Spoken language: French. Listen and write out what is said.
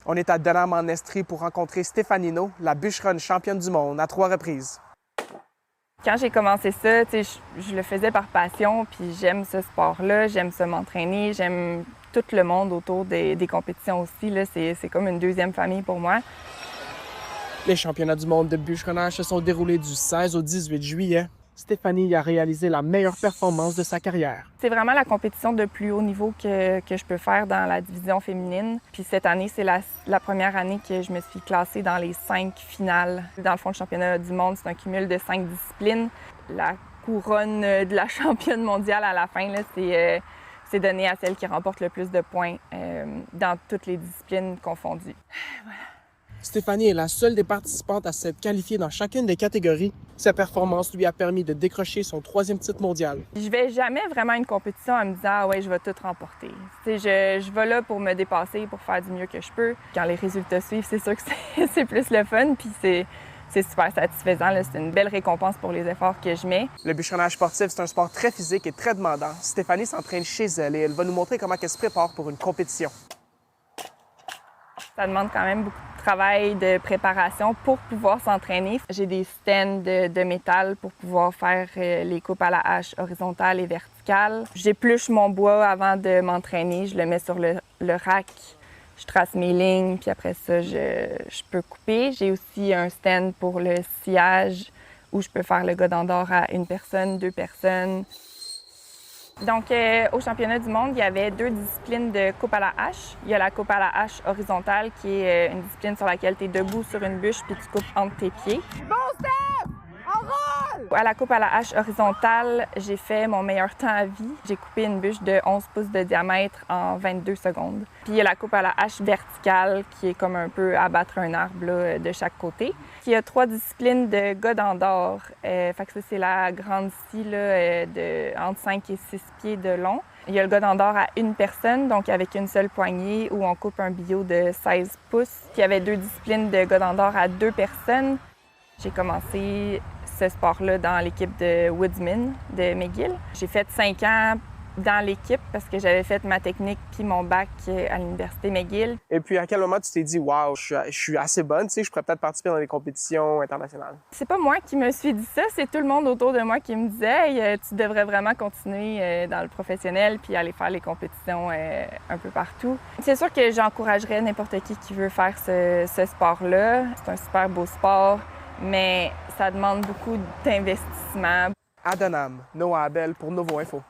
On est à Denham en Estrie pour rencontrer Stéphanie Naud, la bûcheronne championne du monde à 3 reprises. Quand j'ai commencé ça, je le faisais par passion, puis j'aime ce sport-là, j'aime ça m'entraîner, j'aime tout le monde autour des compétitions aussi. C'est comme une deuxième famille pour moi. Les championnats du monde de bûcheronnage se sont déroulés du 16 au 18 juillet. Stéphanie a réalisé la meilleure performance de sa carrière. C'est vraiment la compétition de plus haut niveau que je peux faire dans la division féminine. Puis cette année, c'est la première année que je me suis classée dans les 5 finales. Dans le fond, le championnat du monde, c'est un cumul de 5 disciplines. La couronne de la championne mondiale à la fin, c'est donné à celle qui remporte le plus de points dans toutes les disciplines confondues. Voilà. Stéphanie est la seule des participantes à s'être qualifiée dans chacune des catégories. Sa performance lui a permis de décrocher son 3e titre mondial. Je vais jamais vraiment à une compétition en me disant « Ah ouais, je vais tout remporter ». Je vais là pour me dépasser, pour faire du mieux que je peux. Quand les résultats suivent, c'est sûr que c'est plus le fun, puis c'est super satisfaisant. C'est une belle récompense pour les efforts que je mets. Le bûcheronnage sportif, c'est un sport très physique et très demandant. Stéphanie s'entraîne chez elle et elle va nous montrer comment elle se prépare pour une compétition. Ça demande quand même beaucoup de travail, de préparation pour pouvoir s'entraîner. J'ai des stands de métal pour pouvoir faire les coupes à la hache horizontale et verticale. J'épluche mon bois avant de m'entraîner, je le mets sur le rack, je trace mes lignes, puis après ça, je peux couper. J'ai aussi un stand pour le sciage où je peux faire le godin d'or à 1 personne, 2 personnes. Donc, au championnat du monde, il y avait 2 disciplines de coupe à la hache. Il y a la coupe à la hache horizontale, qui est une discipline sur laquelle tu es debout sur une bûche puis tu coupes entre tes pieds. Bon, Steph! En rôle! À la coupe à la hache horizontale, j'ai fait mon meilleur temps à vie. J'ai coupé une bûche de 11 pouces de diamètre en 22 secondes. Puis il y a la coupe à la hache verticale, qui est comme un peu abattre un arbre là, de chaque côté. Puis il y a 3 disciplines de godin d'or. Fait que ça, c'est la grande scie là, de entre 5 et 6 pieds de long. Il y a le godin d'or à 1 personne, donc avec une seule poignée, où on coupe un billot de 16 pouces. Puis il y avait 2 disciplines de godin d'or à 2 personnes. J'ai commencé ce sport-là dans l'équipe de Woodsman de McGill. J'ai fait 5 ans dans l'équipe parce que j'avais fait ma technique puis mon bac à l'université McGill. Et puis, à quel moment tu t'es dit « Wow, je suis assez bonne, je pourrais peut-être participer dans des compétitions internationales ». C'est pas moi qui me suis dit ça, c'est tout le monde autour de moi qui me disait hey, tu devrais vraiment continuer dans le professionnel puis aller faire les compétitions un peu partout. C'est sûr que j'encouragerais n'importe qui veut faire ce sport-là. C'est un super beau sport, mais ça demande beaucoup d'investissement. À Denham, Noah Abel pour Novo Info.